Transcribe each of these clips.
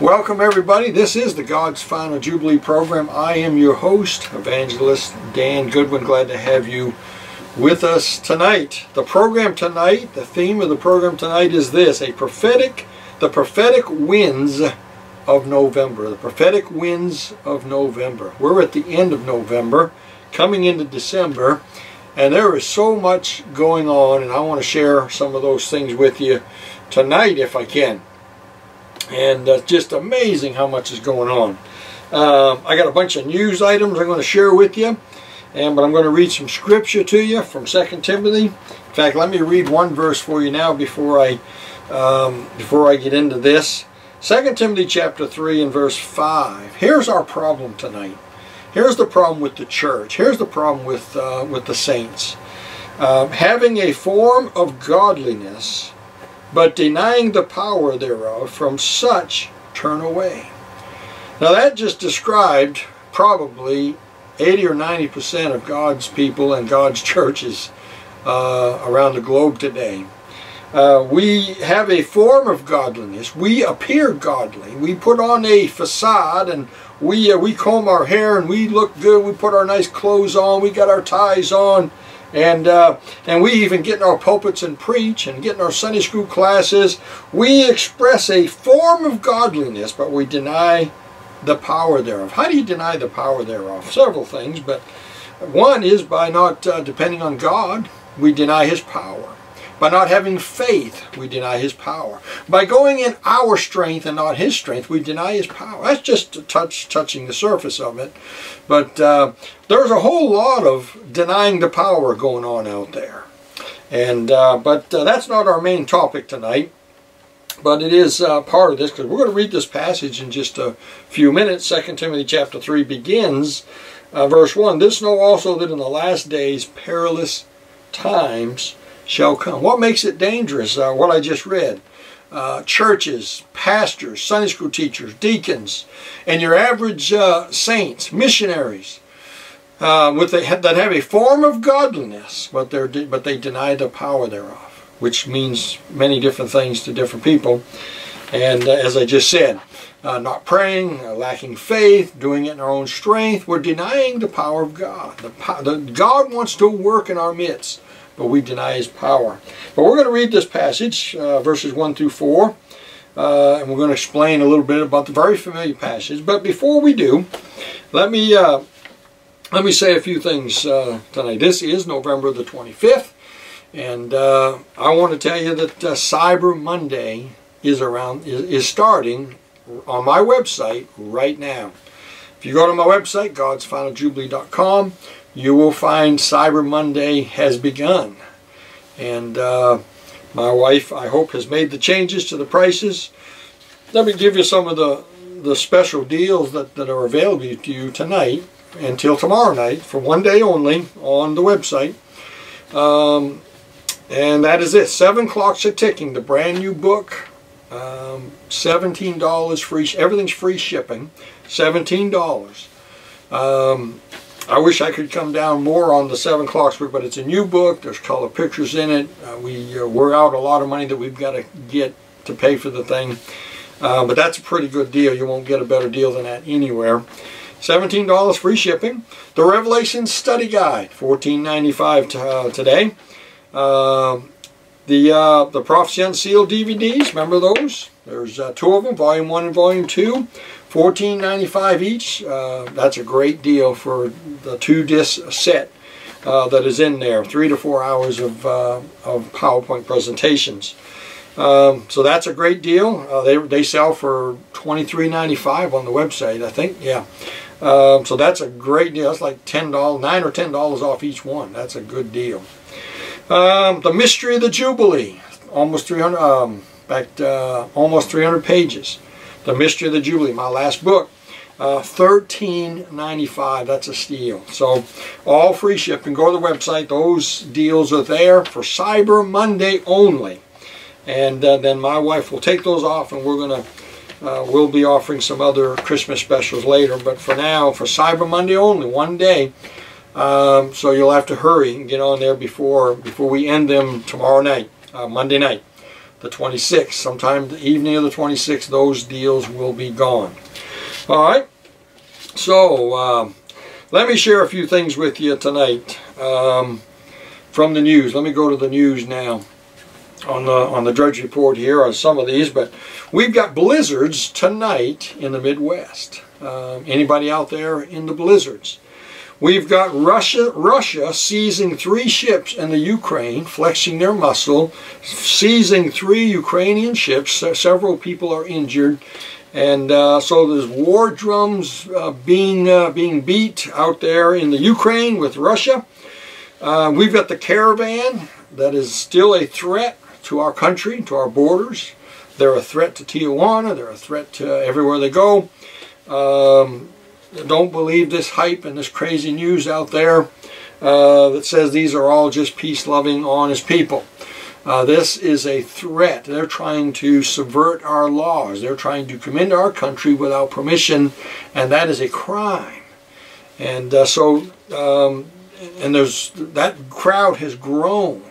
Welcome everybody. This is the God's Final Jubilee program. I am your host, Evangelist Dan Goodwin. Glad to have you with us tonight. The program tonight, the theme of the program tonight is this: the prophetic winds of November. The prophetic winds of November. We're at the end of November, coming into December, and there is so much going on, and I want to share some of those things with you tonight if I can. And just amazing how much is going on. I got a bunch of news items I'm going to share with you, but I'm going to read some scripture to you from 2 Timothy. In fact, let me read one verse for you now before I get into this. 2 Timothy chapter 3 and verse 5. Here's our problem tonight. Here's the problem with the church. Here's the problem with the saints. Having a form of godliness, but denying the power thereof, from such turn away. Now that just described probably 80 or 90% of God's people and God's churches around the globe today. We have a form of godliness. We appear godly. We put on a facade, and we comb our hair and we look good. We put our nice clothes on. We got our ties on. And we even get in our pulpits and preach, and get in our Sunday school classes. We express a form of godliness, but we deny the power thereof. How do you deny the power thereof? Several things, but one is by not depending on God. We deny His power. By not having faith, we deny His power. By going in our strength and not His strength, we deny His power. That's just touching the surface of it. But there's a whole lot of denying the power going on out there. And but that's not our main topic tonight. But it is part of this, because we're going to read this passage in just a few minutes. 2 Timothy chapter 3 begins, verse 1. This know also that in the last days perilous times shall come. What makes it dangerous? What I just read. Churches, pastors, Sunday school teachers, deacons, and your average saints, missionaries, that have a form of godliness, but they deny the power thereof, which means many different things to different people. And as I just said, not praying, lacking faith, doing it in our own strength, we're denying the power of God. God wants to work in our midst, but we deny His power. But we're going to read this passage, verses 1 through 4, and we're going to explain a little bit about the very familiar passage. But before we do, let me say a few things tonight. This is November the 25th, and I want to tell you that Cyber Monday is starting on my website right now. If you go to my website, godsfinaljubilee.com, you will find Cyber Monday has begun. And my wife, I hope, has made the changes to the prices. Let me give you some of the special deals that are available to you tonight until tomorrow night, for one day only, on the website. And that is it. 7 Clocks Are Ticking, the brand new book. $17 free. Everything's free shipping. $17. I wish I could come down more on the 7 Clocks book, but it's a new book. There's color pictures in it. We're out a lot of money that we've got to get to pay for the thing. But that's a pretty good deal. You won't get a better deal than that anywhere. $17 free shipping. The Revelation Study Guide, $14.95 today. The Prophecy Unsealed DVDs, remember those? There's 2 of them, Volume 1 and Volume 2. $14.95 each. That's a great deal for the 2-disc set that is in there. 3 to 4 hours of PowerPoint presentations. So that's a great deal. They sell for $23.95 on the website, I think. Yeah. So that's a great deal. That's like $9 or $10 off each one. That's a good deal. The Mystery of the Jubilee, almost 300. Almost 300 pages. The Mystery of the Jubilee, my last book, $13.95. That's a steal. So all free shipping. Go to the website. Those deals are there for Cyber Monday only. And then my wife will take those off, and we'll be offering some other Christmas specials later. But for now, for Cyber Monday only, one day. So you'll have to hurry and get on there before we end them tomorrow night, Monday night. the 26th. Sometime the evening of the 26th, those deals will be gone. All right. So let me share a few things with you tonight from the news. Let me go to the news now. On the Drudge Report here are some of these, but we've got blizzards tonight in the Midwest. Anybody out there in the blizzards? We've got Russia seizing 3 ships in the Ukraine, flexing their muscle, seizing 3 Ukrainian ships. Several people are injured, and so there's war drums being beat out there in the Ukraine with Russia. We've got the caravan that is still a threat to our country, to our borders. They're a threat to Tijuana. They're a threat to everywhere they go. Don't believe this hype and this crazy news out there that says these are all just peace-loving, honest people. This is a threat. They're trying to subvert our laws. They're trying to come into our country without permission, and that is a crime. And and that crowd has grown.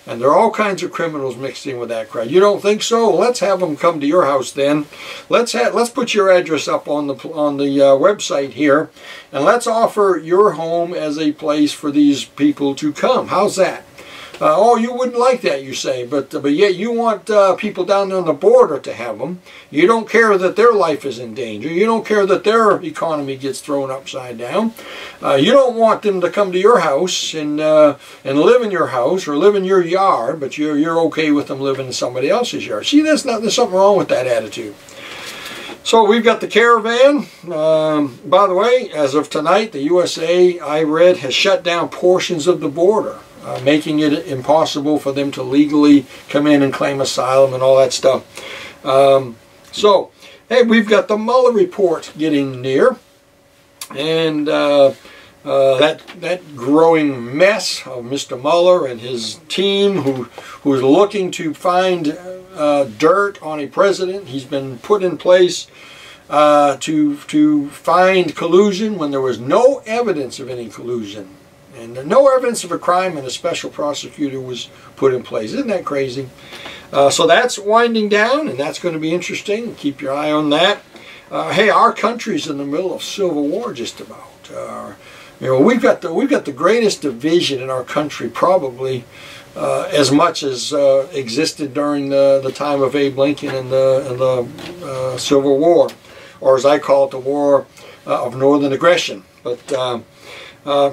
And there are all kinds of criminals mixed in with that crowd. You don't think so? Well, let's have them come to your house then. Let's put your address up on the website here, and let's offer your home as a place for these people to come. How's that? Oh, you wouldn't like that, you say, but yet you want people down there on the border to have them. You don't care that their life is in danger. You don't care that their economy gets thrown upside down. You don't want them to come to your house and live in your house or live in your yard, but you're okay with them living in somebody else's yard. See, there's something wrong with that attitude. So we've got the caravan. By the way, as of tonight, the USA, I read, has shut down portions of the border, making it impossible for them to legally come in and claim asylum and all that stuff. So, hey, we've got the Mueller report getting near, and that growing mess of Mr. Mueller and his team, who is looking to find dirt on a president. He's been put in place to find collusion when there was no evidence of any collusion. And no evidence of a crime, and a special prosecutor was put in place. Isn't that crazy? So that's winding down, and that's going to be interesting. Keep your eye on that. Hey, our country's in the middle of civil war, just about. You know, we've got the greatest division in our country, probably as much as existed during the time of Abe Lincoln and the Civil War, or as I call it, the War of Northern Aggression. But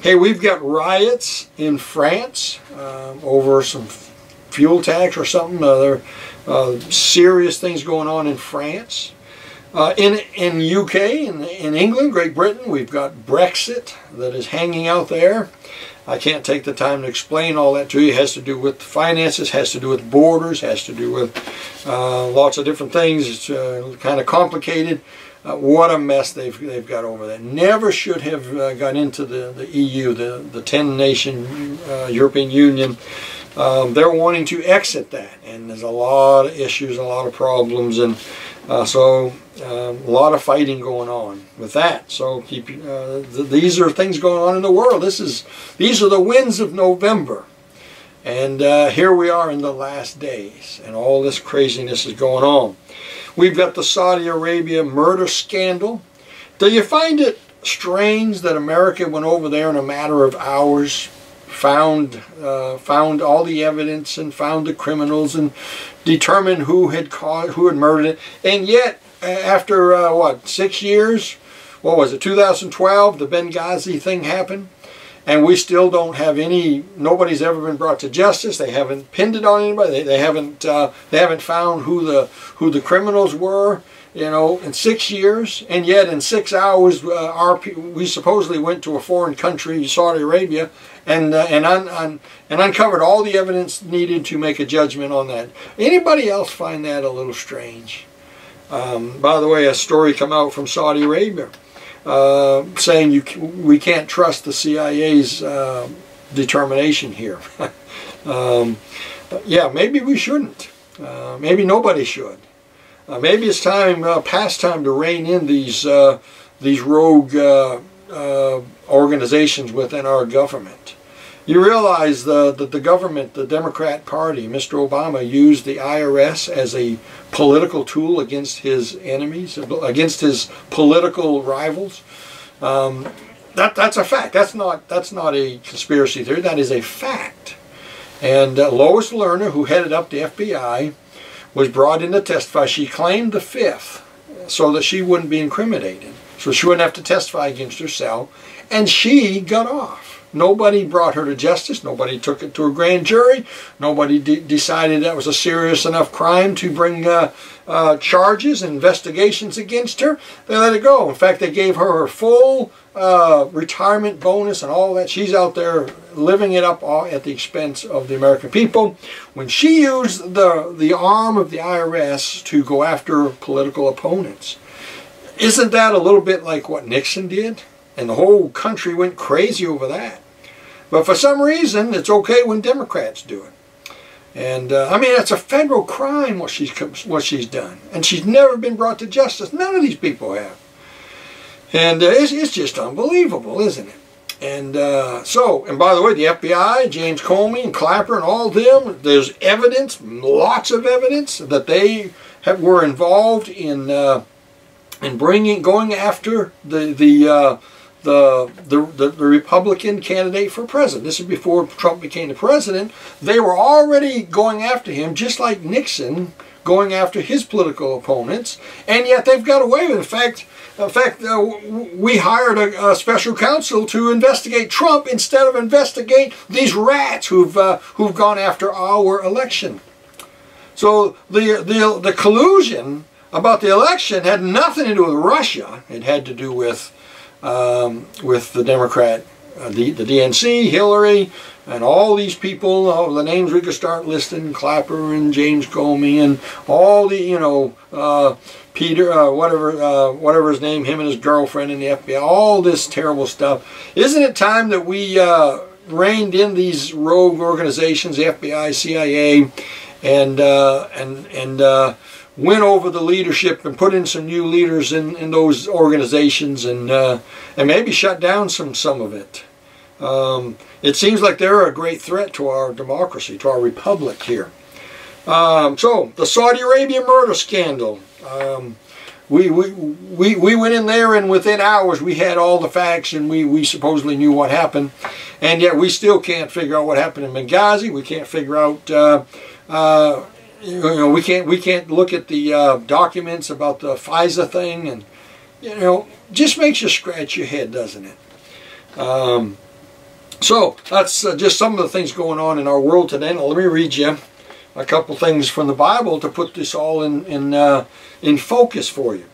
hey, we've got riots in France over some fuel tax or something. There are serious things going on in France. In UK, in England, Great Britain, we've got Brexit that is hanging out there. I can't take the time to explain all that to you. It has to do with finances, has to do with borders, has to do with lots of different things. It's kind of complicated. What a mess they've got over there. Never should have got into the EU, the 10-nation European Union. They're wanting to exit that, and there's a lot of issues, a lot of problems, and so a lot of fighting going on with that. So keep these are things going on in the world. These are the winds of November, and here we are in the last days, and all this craziness is going on. We've got the Saudi Arabia murder scandal. Do you find it strange that America went over there in a matter of hours, found all the evidence and found the criminals and determined who had murdered it, and yet after what, 6 years? What was it? 2012, the Benghazi thing happened, and we still don't have nobody's ever been brought to justice. They haven't pinned it on anybody. They haven't found who the criminals were, you know, in 6 years. And yet in 6 hours, we supposedly went to a foreign country, Saudi Arabia, and uncovered all the evidence needed to make a judgment on that. Anybody else find that a little strange? By the way, a story come out from Saudi Arabia saying we can't trust the CIA's determination here. Yeah, maybe we shouldn't. Maybe nobody should. Maybe it's past time to rein in these rogue organizations within our government. You realize that the government, the Democrat Party, Mr. Obama, used the IRS as a political tool against his enemies, against his political rivals. That's a fact. That's not a conspiracy theory. That is a fact. And Lois Lerner, who headed up the FBI, was brought in to testify. She claimed the fifth so that she wouldn't be incriminated, so she wouldn't have to testify against herself, and she got off. Nobody brought her to justice. Nobody took it to a grand jury. Nobody decided that was a serious enough crime to bring charges and investigations against her. They let it go. In fact, they gave her her full retirement bonus and all that. She's out there living it up at the expense of the American people. When she used the arm of the IRS to go after political opponents, isn't that a little bit like what Nixon did? And the whole country went crazy over that. But for some reason, it's okay when Democrats do it. And I mean, it's a federal crime what she's done, and she's never been brought to justice. None of these people have. And it's just unbelievable, isn't it? And and by the way, the FBI, James Comey and Clapper and all them, there's evidence, lots of evidence that they were involved in going after the Republican candidate for president. This is before Trump became the president. They were already going after him, just like Nixon going after his political opponents, and yet they've got away with it. In fact, we hired a special counsel to investigate Trump instead of investigate these rats who've gone after our election. So the collusion about the election had nothing to do with Russia. It had to do with the Democrat, the DNC, Hillary, and all these people. All the names we could start listing: Clapper and James Comey and all the Peter, whatever his name, him and his girlfriend in the FBI. All this terrible stuff. Isn't it time that we reined in these rogue organizations, the FBI, CIA, and win over the leadership and put in some new leaders in those organizations, and maybe shut down some of it. It seems like they're a great threat to our democracy, to our republic here. So the Saudi Arabia murder scandal. We went in there, and within hours we had all the facts, and we supposedly knew what happened, and yet we still can't figure out what happened in Benghazi. We can't figure out. We can't look at the documents about the FISA thing, and just makes you scratch your head, doesn't it? So that's just some of the things going on in our world today. Now let me read you a couple things from the Bible to put this all in focus for you.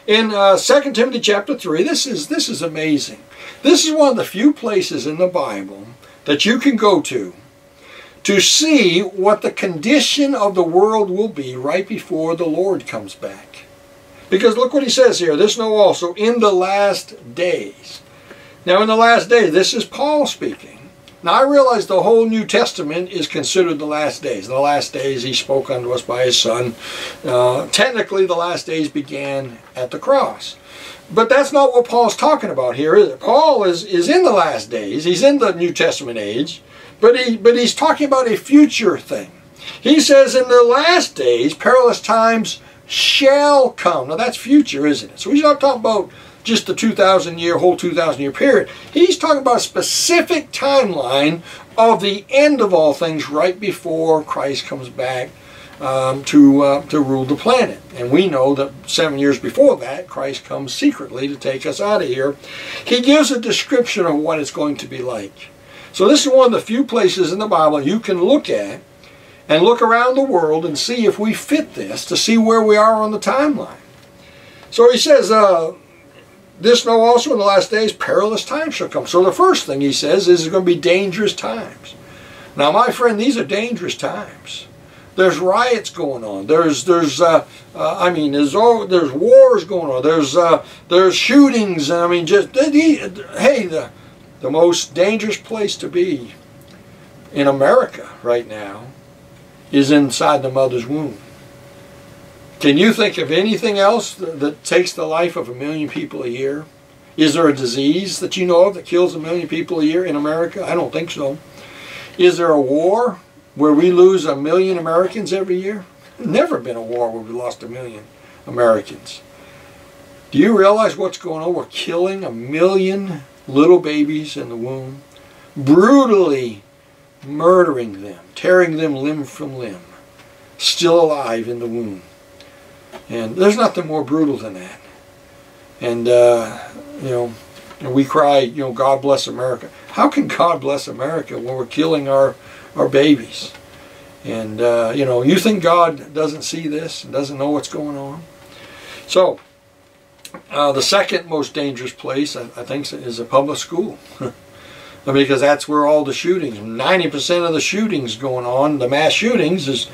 In 2 Timothy chapter 3, this is amazing. This is one of the few places in the Bible that you can go to see what the condition of the world will be right before the Lord comes back. Because look what he says here. This know also, in the last days. Now in the last days, this is Paul speaking. Now I realize the whole New Testament is considered the last days. In the last days he spoke unto us by his Son. Technically the last days began at the cross. But that's not what Paul's talking about here, is it? Paul is in the last days. He's in the New Testament age. But he's talking about a future thing. He says in the last days, perilous times shall come. Now that's future, isn't it? So he's not talking about just the whole 2,000 year period. He's talking about a specific timeline of the end of all things right before Christ comes back to rule the planet. And we know that 7 years before that, Christ comes secretly to take us out of here. He gives a description of what it's going to be like. So this is one of the few places in the Bible you can look at and look around the world and see if we fit this, to see where we are on the timeline. So he says, this know also in the last days perilous times shall come. So the first thing he says is there's going to be dangerous times. Now my friend, these are dangerous times. There's riots going on. There's wars going on. There's shootings. I mean, the most dangerous place to be in America right now is inside the mother's womb. Can you think of anything else that takes the life of 1 million people a year? Is there a disease that you know of that kills 1 million people a year in America? I don't think so. Is there a war where we lose 1 million Americans every year? There's never been a war where we lost 1 million Americans. Do you realize what's going on? We're killing 1 million little babies in the womb, brutally murdering them, tearing them limb from limb, still alive in the womb. And there's nothing more brutal than that. And, you know, we cry, you know, God bless America. How can God bless America when we're killing our babies? And, you know, you think God doesn't see this and doesn't know what's going on? So, the second most dangerous place, I think, is a public school. Because that's where all the shootings, 90% of the shootings going on, the mass shootings, is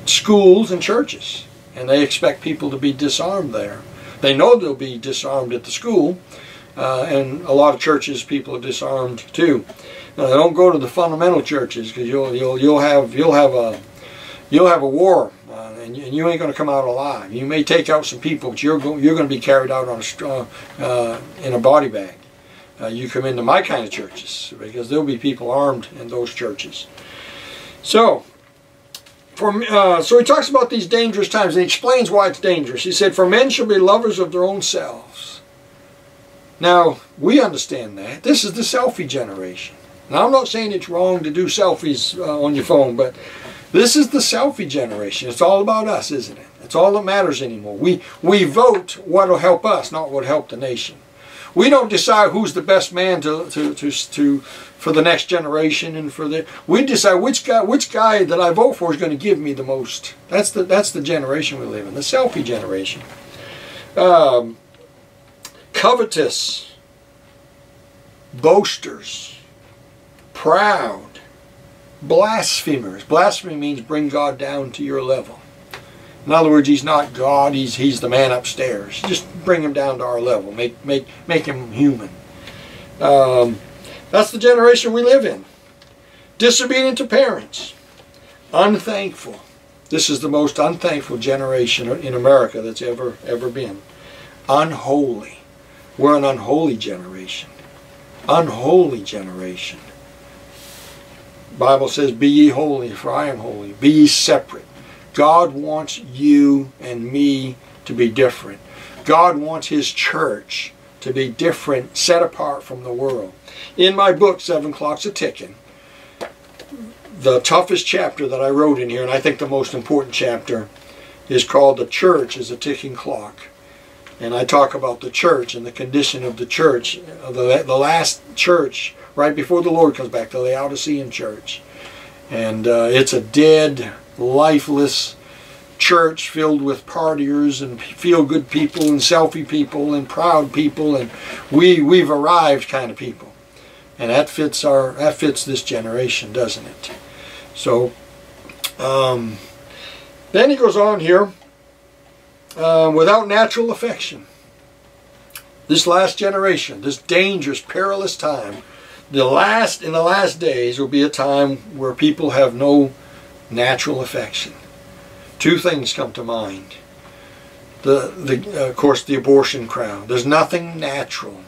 schools and churches. And they expect people to be disarmed there. They know they'll be disarmed at the school, and a lot of churches people are disarmed too. Now, they don't go to the fundamental churches because you'll have a war, and you ain't going to come out alive. You may take out some people, but you're going to be carried out on in a body bag. You come into my kind of churches because there'll be people armed in those churches. So. So he talks about these dangerous times, and he explains why it's dangerous. He said, "For men shall be lovers of their own selves." Now, we understand that. This is the selfie generation. Now, I'm not saying it's wrong to do selfies on your phone, but this is the selfie generation. It's all about us, isn't it? It's all that matters anymore. We vote what will help us, not what will help the nation. We don't decide who's the best man for the next generation, and we decide which guy that I vote for is going to give me the most. That's the generation we live in, the selfie generation. Covetous, boasters, proud, blasphemers. Blasphemy means bring God down to your level. In other words, he's not God, he's the man upstairs. Just bring him down to our level, make him human. That's the generation we live in. Disobedient to parents. Unthankful. This is the most unthankful generation in America that's ever been. Unholy. We're an unholy generation. Unholy generation. The Bible says, "Be ye holy, for I am holy." Be ye separate. God wants you and me to be different. God wants his church to be different, set apart from the world. In my book, 7 Clocks a Ticking, the toughest chapter that I wrote in here, and I think the most important chapter, is called "The Church is a Ticking Clock." And I talk about the church and the condition of the church, the last church, right before the Lord comes back, the Laodicean church. And it's a dead, lifeless church filled with partiers and feel-good people and selfie people and proud people and we've arrived kind of people. And that fits this generation, doesn't it? So then he goes on here, without natural affection. This last generation, this dangerous, perilous time, in the last days will be a time where people have no natural affection. Two things come to mind. Of course, the abortion crowd. There's nothing natural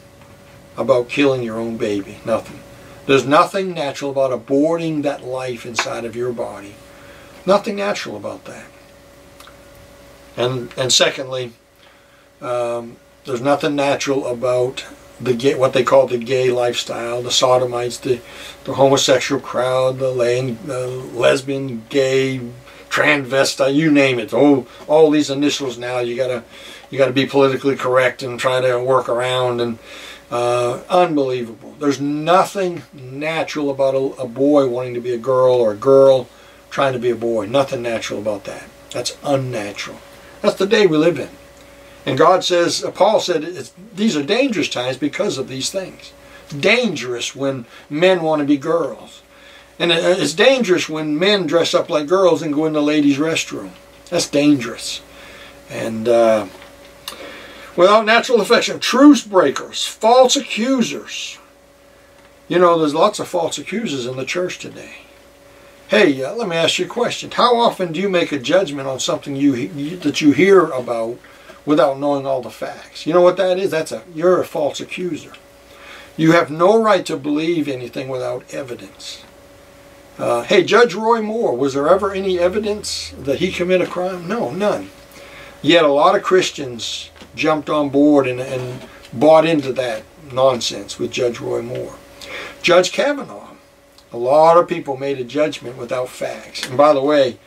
about killing your own baby. Nothing. There's nothing natural about aborting that life inside of your body. Nothing natural about that. And secondly, there's nothing natural about what they call the gay lifestyle, the sodomites, the homosexual crowd, the lesbian, gay, transvestite, you name it. All these initials now. You gotta be politically correct and try to work around, and unbelievable. There's nothing natural about a boy wanting to be a girl or a girl trying to be a boy. Nothing natural about that. That's unnatural. That's the day we live in. And God says, Paul said, these are dangerous times because of these things. It's dangerous when men want to be girls. And it's dangerous when men dress up like girls and go in the ladies' restroom. That's dangerous. And without natural affection, truce breakers, false accusers. You know, there's lots of false accusers in the church today. Hey, let me ask you a question. How often do you make a judgment on something that you hear about without knowing all the facts? You know what that is? You're a false accuser. You have no right to believe anything without evidence. Hey, Judge Roy Moore, was there ever any evidence that he committed a crime? No, none. Yet a lot of Christians jumped on board and bought into that nonsense with Judge Roy Moore. Judge Kavanaugh, a lot of people made a judgment without facts. And by the way,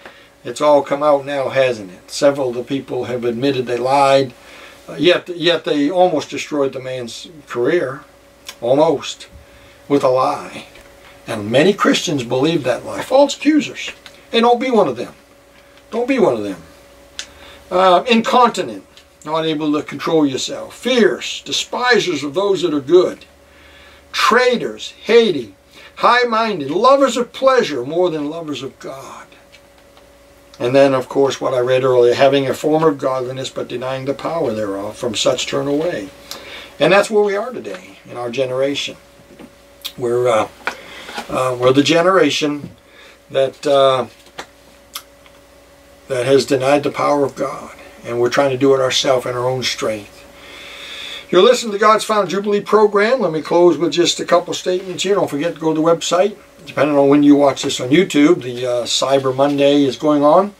it's all come out now, hasn't it? Several of the people have admitted they lied, yet they almost destroyed the man's career, almost, with a lie. And many Christians believe that lie. False accusers. Hey, don't be one of them. Don't be one of them. Incontinent, not able to control yourself. Fierce, despisers of those that are good. Traitors, hating, high-minded, lovers of pleasure more than lovers of God. And then, of course, what I read earlier, having a form of godliness but denying the power thereof, from such turn away. And that's where we are today in our generation. We're the generation that has denied the power of God, and we're trying to do it ourselves in our own strength. You're listening to God's Final Jubilee program. Let me close with just a couple statements here. Don't forget to go to the website. Depending on when you watch this on YouTube, the Cyber Monday is going on.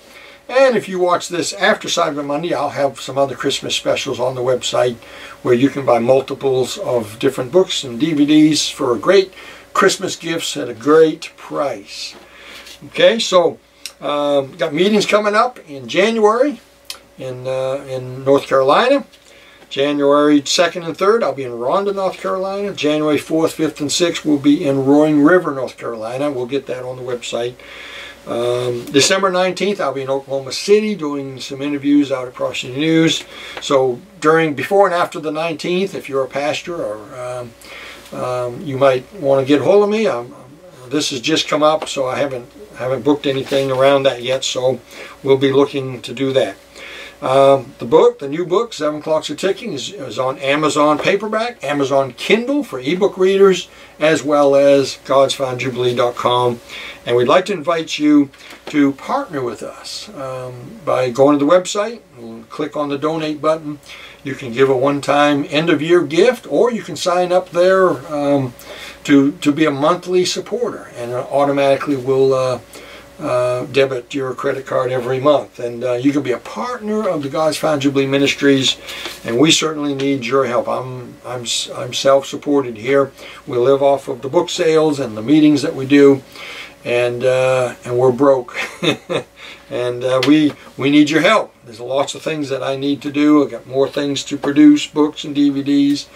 And if you watch this after Cyber Monday, I'll have some other Christmas specials on the website where you can buy multiples of different books and DVDs for great Christmas gifts at a great price. Okay, so got meetings coming up in January in North Carolina. January 2nd and 3rd, I'll be in Rhonda, North Carolina. January 4th, 5th, and 6th, we'll be in Roaring River, North Carolina. We'll get that on the website. December 19th, I'll be in Oklahoma City doing some interviews out at Prophetic News. So before and after the 19th, if you're a pastor or you might want to get a hold of me. This has just come up, so I haven't booked anything around that yet. So we'll be looking to do that. The new book, 7 Clocks Are Ticking, is on Amazon paperback, Amazon Kindle for ebook readers, as well as godsfoundjubilee.com. And we'd like to invite you to partner with us by going to the website, click on the donate button. You can give a one-time end-of-year gift, or you can sign up there to be a monthly supporter, and it automatically will debit your credit card every month. And you can be a partner of the God's Found Jubilee Ministries, and we certainly need your help. I'm self-supported here. We live off of the book sales and the meetings that we do, and we're broke. And we need your help. There's lots of things that I need to do. I've got more things to produce, books and DVDs,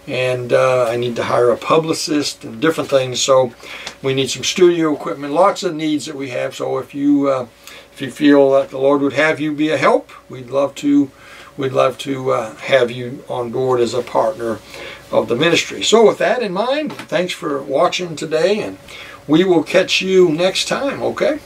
and I need to hire a publicist and different things. So we need some studio equipment, lots of needs that we have. So if you feel that the Lord would have you be a help, we'd love to have you on board as a partner of the ministry. So with that in mind, thanks for watching today, and we will catch you next time, okay?